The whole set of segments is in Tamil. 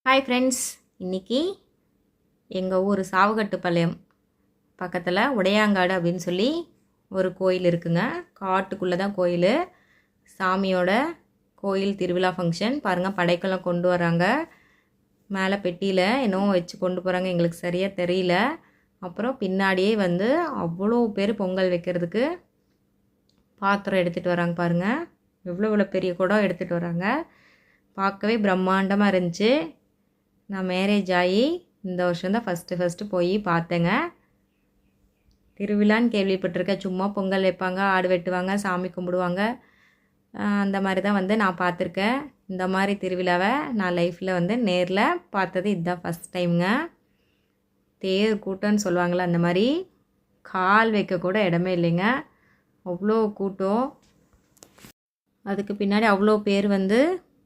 ஹாய் ஃப்ரெண்ட்ஸ், இன்றைக்கி எங்கள் ஊர் சாவுகட்டுப்பாளையம் பக்கத்தில் உடையாங்காடு அப்படின்னு சொல்லி ஒரு கோயில் இருக்குங்க. காட்டுக்குள்ளே தான் கோயில். சாமியோட கோயில் திருவிழா ஃபங்க்ஷன் பாருங்கள். படைக்கெல்லாம் கொண்டு வராங்க. மேலே பெட்டியில் என்னவோ வச்சு கொண்டு போகிறாங்க, எங்களுக்கு சரியாக தெரியல. அப்புறம் பின்னாடியே வந்து அவ்வளோ பேர் பொங்கல் வைக்கிறதுக்கு பாத்திரம் எடுத்துகிட்டு வராங்க. பாருங்கள், எவ்வளோ பெரிய குடம் எடுத்துகிட்டு வராங்க. பார்க்கவே பிரம்மாண்டமாக இருந்துச்சு. நான் மேரேஜ் ஆகி இந்த வருஷம்தான் ஃபஸ்ட்டு போய் பார்த்தேங்க. திருவிழான்னு கேள்விப்பட்டிருக்கேன். சும்மா பொங்கல் வைப்பாங்க, ஆடு வெட்டுவாங்க, சாமி கும்பிடுவாங்க, அந்த மாதிரி தான் வந்து நான் பார்த்துருக்கேன். இந்த மாதிரி திருவிழாவை நான் லைஃப்பில் வந்து நேரில் பார்த்தது இதுதான் ஃபஸ்ட் டைமுங்க. தேர் கூட்டம்னு சொல்லுவாங்களே, அந்த மாதிரி கால் வைக்க கூட இடமே இல்லைங்க. அவ்வளோ கூட்டம். அதுக்கு பின்னாடி அவ்வளோ பேர் வந்து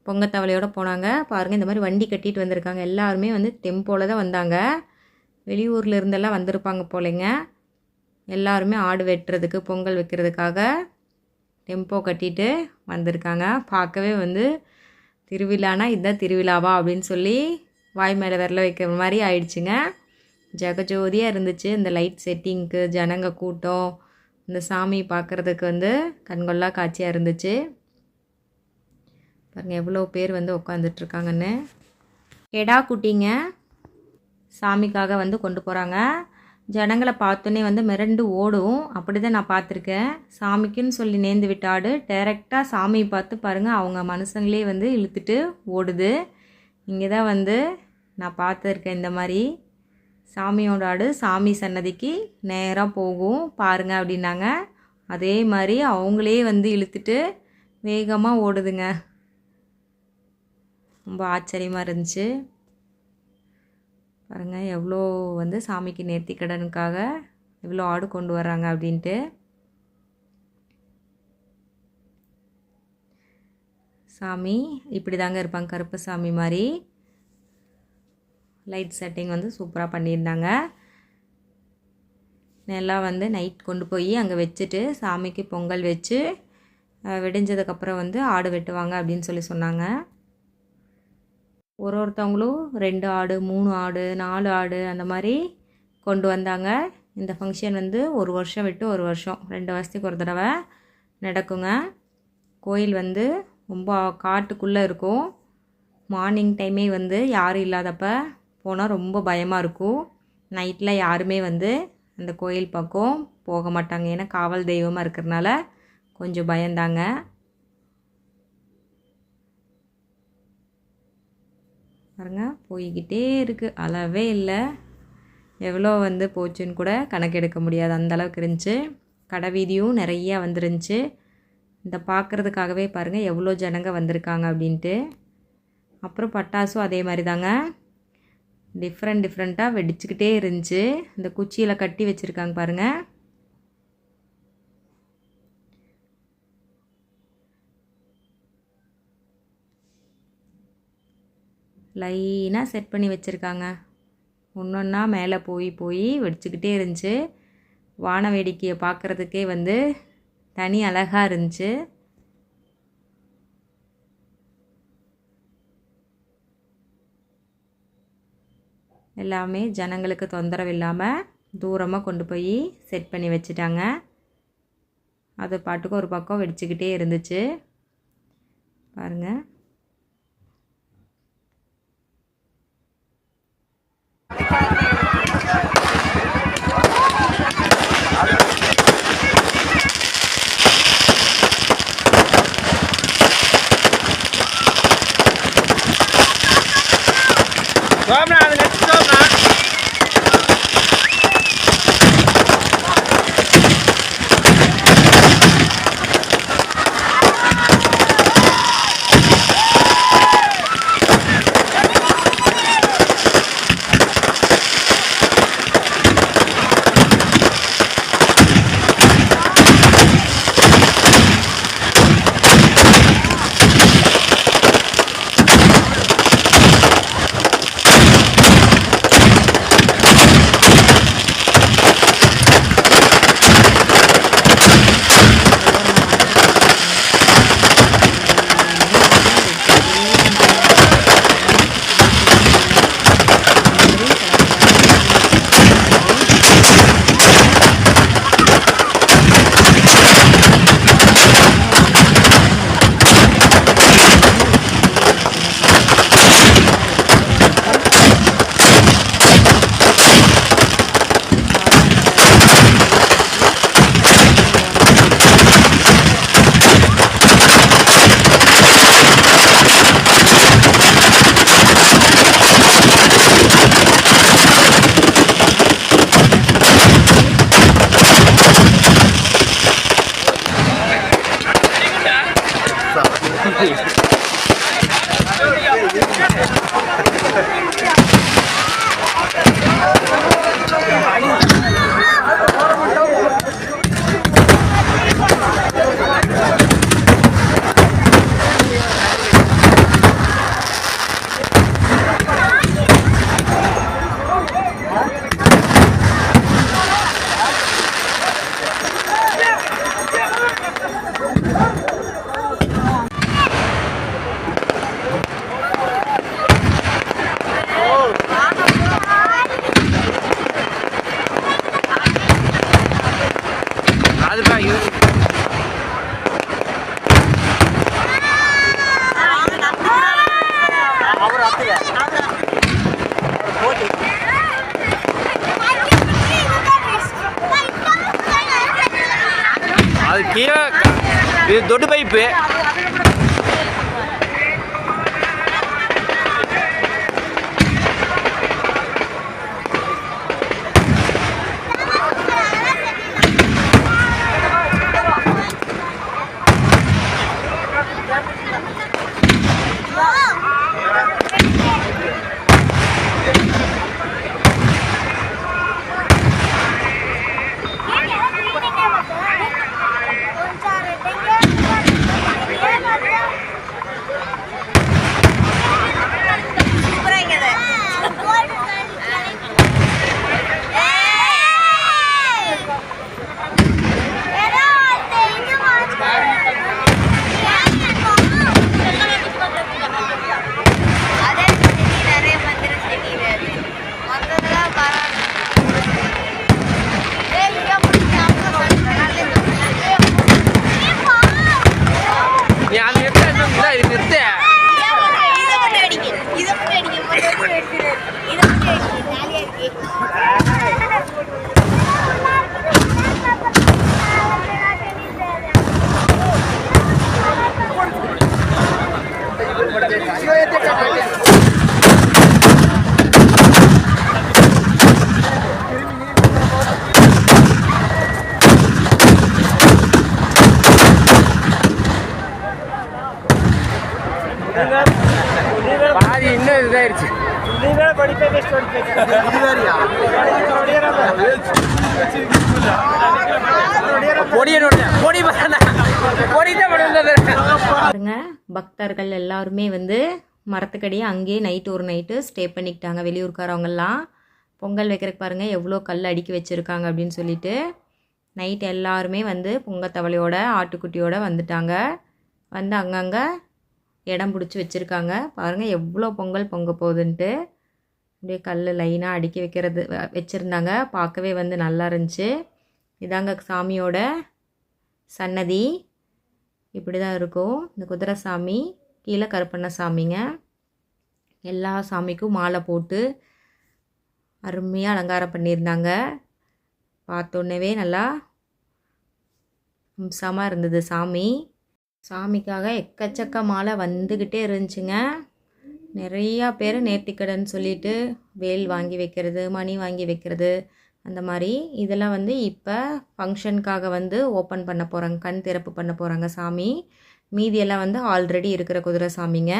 பொங்கத்தவளையோடு போனாங்க. பாருங்கள், இந்த மாதிரி வண்டி கட்டிட்டு வந்திருக்காங்க. எல்லாருமே வந்து டெம்போவில் தான் வந்தாங்க. வெளியூரில் இருந்தெல்லாம் வந்திருப்பாங்க போலைங்க. எல்லாருமே ஆடு வெட்டுறதுக்கு பொங்கல் வைக்கிறதுக்காக டெம்போ கட்டிட்டு வந்திருக்காங்க. பார்க்கவே வந்து திருவிழானா இதுதான் திருவிழாவா அப்படின்னு சொல்லி வாய் மேலே விரல வைக்கிற மாதிரி ஆயிடுச்சுங்க. ஜெகஜோதியாக இருந்துச்சு. இந்த லைட் செட்டிங்க்கு, ஜனங்க கூட்டம், இந்த சாமி பார்க்குறதுக்கு வந்து கண்கொள்ளா காட்சியாக இருந்துச்சு. பாருங்கள் எவ்வளோ பேர் வந்து உட்காந்துட்ருக்காங்கன்னு. கெடா குட்டிங்க சாமிக்காக வந்து கொண்டு போகிறாங்க. ஜனங்களை பார்த்தோன்னே வந்து மிரண்டு ஓடும். அப்படி தான் நான் பார்த்துருக்கேன். சாமிக்குன்னு சொல்லி நேர்ந்து விட்ட ஆடு டைரெக்டாக சாமியை பார்த்து பாருங்கள் அவங்க மனுஷங்களே வந்து இழுத்துட்டு ஓடுது. இங்கே தான் வந்து நான் பார்த்துருக்கேன். இந்த மாதிரி சாமியோட ஆடு சாமி சன்னதிக்கு நேராக போகும் பாருங்கள் அப்படின்னாங்க. அதே மாதிரி அவங்களே வந்து இழுத்துட்டு வேகமாக ஓடுதுங்க. ரொம்ப ஆச்சரியமாக இருந்துச்சு. பாருங்கள் எவ்வளோ வந்து சாமிக்கு நேர்த்தி கடனுக்காக எவ்வளோ ஆடு கொண்டு வர்றாங்க அப்படின்ட்டு. சாமி இப்படி தாங்க இருப்பாங்க, கருப்பு சாமி மாதிரி. லைட் செட்டிங் வந்து சூப்பராக பண்ணியிருந்தாங்க. நல்லா வந்து நைட் கொண்டு போய் அங்கே வச்சுட்டு சாமிக்கு பொங்கல் வச்சு விடிஞ்சதுக்கப்புறம் வந்து ஆடு வெட்டுவாங்க அப்படின்னு சொல்லி சொன்னாங்க. ஒருத்தவங்களும் 2 ஆடு, 3 ஆடு, 4 ஆடு அந்த மாதிரி கொண்டு வந்தாங்க. இந்த ஃபங்க்ஷன் வந்து ஒரு வருஷம் விட்டு ஒரு வருஷம், 2 வருஷத்துக்கு ஒரு தடவை நடக்குங்க. கோயில் வந்து ரொம்ப காட்டுக்குள்ளே இருக்கும். மார்னிங் டைமே வந்து யாரும் இல்லாதப்ப போனால் ரொம்ப பயமாக இருக்கும். நைட்டில் யாருமே வந்து அந்த கோயில் பக்கம் போக மாட்டாங்க. ஏன்னா காவல் தெய்வமாக இருக்கிறதுனால கொஞ்சம் பயந்தாங்க. பாருங்க போய்கிட்டே இருக்குது, அளவே இல்லை. எவ்வளோ வந்து போச்சுன்னு கூட கணக்கெடுக்க முடியாது, அந்தளவுக்கு இருந்துச்சு. கடை வீதியும் நிறையா வந்துருந்துச்சு. இந்த பார்க்குறதுக்காகவே பாருங்கள் எவ்வளோ ஜனங்க வந்திருக்காங்க அப்படின்ட்டு. அப்புறம் பட்டாசும் அதே மாதிரி தாங்க டிஃப்ரெண்ட்டாக வெடிச்சுக்கிட்டே இருந்துச்சு. இந்த குச்சியில் கட்டி வச்சுருக்காங்க பாருங்கள். லைனாக செட் பண்ணி வச்சுருக்காங்க. ஒன்றொன்னா மேலே போய் வெடிச்சுக்கிட்டே இருந்துச்சு. வான வேடிக்கையை பார்க்குறதுக்கே வந்து தனி அழகாக இருந்துச்சு. எல்லாமே ஜனங்களுக்கு தொந்தரவு இல்லாமல் தூரமாக கொண்டு போய் செட் பண்ணி வச்சுட்டாங்க. அது பாட்டுக்கு ஒரு பக்கம் வெடிச்சுக்கிட்டே இருந்துச்சு. பாருங்கள் அது கீழே இது தொட்டு பைப்பு. பாதி இன்னும் இதாயிருச்சு. பாருங்க, பக்தர்கள் எல்லாருமே வந்து மரத்துக்கடியே அங்கேயே நைட்டு ஒரு நைட்டு ஸ்டே பண்ணிக்கிட்டாங்க. வெளியூர்காரவங்கெல்லாம் பொங்கல் வைக்கிறதுக்கு பாருங்கள் எவ்வளோ கல் அடுக்கி வச்சுருக்காங்க அப்படின்னு சொல்லிட்டு நைட் எல்லாருமே வந்து பொங்கத்தவளையோட ஆட்டுக்குட்டியோட வந்துட்டாங்க. வந்து அங்கங்கே இடம் பிடிச்சி வச்சுருக்காங்க. பாருங்கள் எவ்வளோ பொங்கல் பொங்க போகுதுன்ட்டு. அப்படியே கல் லைனாக அடுக்கி வச்சுருந்தாங்க. பார்க்கவே வந்து நல்லா இருந்துச்சு. இதாங்க சாமியோட சன்னதி. இப்படி தான் இருக்கும். இந்த குதிரை சாமி, கீழே கருப்பண்ண சாமிங்க. எல்லா சாமிக்கும் மாலை போட்டு அருமையாக அலங்காரம் பண்ணியிருந்தாங்க. பார்த்தோன்னே நல்லா அம்சமாக இருந்தது சாமி. சாமிக்காக எக்கச்சக்க மாலை வந்துக்கிட்டே இருந்துச்சுங்க. நிறையா பேர் நேர்த்திக்கடன் சொல்லிட்டு வேல் வாங்கி வைக்கிறது, மணி வாங்கி வைக்கிறது, அந்த மாதிரி இதெல்லாம் வந்து இப்போ ஃபங்க்ஷனுக்காக வந்து ஓப்பன் பண்ண போகிறாங்க, கண் திறப்பு பண்ண போகிறாங்க சாமி. மீதியெல்லாம் வந்து ஆல்ரெடி இருக்கிற குதிரை சாமிங்க.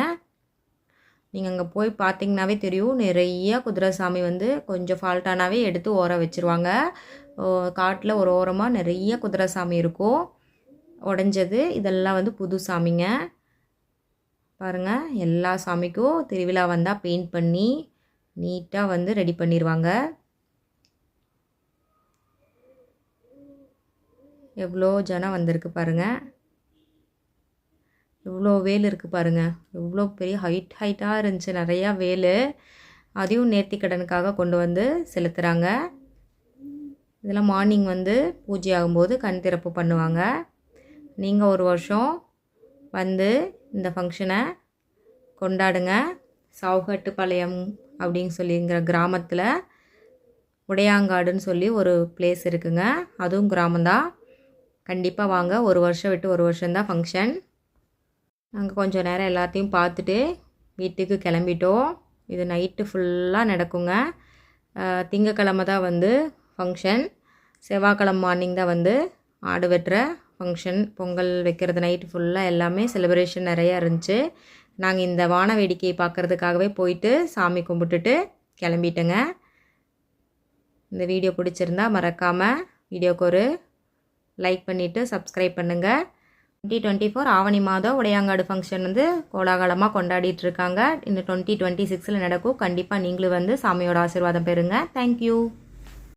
நீங்கள் அங்கே போய் பார்த்தீங்கன்னாவே தெரியும், நிறைய குதிரை சாமி வந்து கொஞ்சம் ஃபால்ட்டானாவே எடுத்து ஓர வச்சுருவாங்க. காட்டில் ஒரு ஓரமாக நிறைய குதிரை சாமி இருக்கும் உடஞ்சது. இதெல்லாம் வந்து புது சாமிங்க. பாருங்கள், எல்லா சாமிக்கும் திருவிழா வந்தால் பெயிண்ட் பண்ணி நீட்டாக வந்து ரெடி பண்ணிடுவாங்க. எவ்வளோ ஜனம் வந்திருக்கு பாருங்கள். எவ்வளோ வேல் இருக்குது பாருங்கள். எவ்வளோ பெரிய ஹைட்டாக இருந்துச்சு, நிறையா வேல். அதையும் நேர்த்திக்கடனுக்காக கொண்டு வந்து செலுத்துகிறாங்க. இதெல்லாம் மார்னிங் வந்து பூஜை ஆகும்போது கண் திறப்பு பண்ணுவாங்க. நீங்கள் ஒரு வருஷம் வந்து இந்த ஃபங்க்ஷனை கொண்டாடுங்க. சவுகட்டுப்பாளையம் அப்படின்னு சொல்லிங்கிற கிராமத்தில் உடையாங்காடுன்னு சொல்லி ஒரு பிளேஸ் இருக்குங்க. அதுவும் கிராமந்தான். கண்டிப்பாக வாங்க. ஒரு வருஷம் விட்டு ஒரு வருஷம்தான் ஃபங்க்ஷன். நாங்கள் கொஞ்சம் நேரம் எல்லாத்தையும் பார்த்துட்டு வீட்டுக்கு கிளம்பிட்டோம். இது நைட்டு ஃபுல்லாக நடக்குங்க. திங்கக்கிழமை தான் வந்து ஃபங்க்ஷன். செவ்வாய்க்கிழமை மார்னிங் தான் வந்து ஆடு வெட்டுற ஃபங்க்ஷன். பொங்கல் வைக்கிறது நைட்டு ஃபுல்லாக எல்லாமே செலிப்ரேஷன் நிறையா இருந்துச்சு. நாங்கள் இந்த வான வேடிக்கையை பார்க்குறதுக்காகவே போயிட்டு சாமி கும்பிட்டுட்டு கிளம்பிட்டேங்க. இந்த வீடியோ பிடிச்சிருந்தா மறக்காமல் வீடியோக்கு ஒரு லைக் பண்ணிவிட்டு சப்ஸ்கிரைப் பண்ணுங்கள். 2024 ஆவணி மாதம் உடையாங்காடு ஃபங்க்ஷன் வந்து கோலாகலமாக கொண்டாடிட்டுருக்காங்க. இன்னும் 2026 நடக்கும். கண்டிப்பாக நீங்களும் வந்து சாமியோட ஆசீர்வாதம் பெறுங்க. தேங்க்யூ.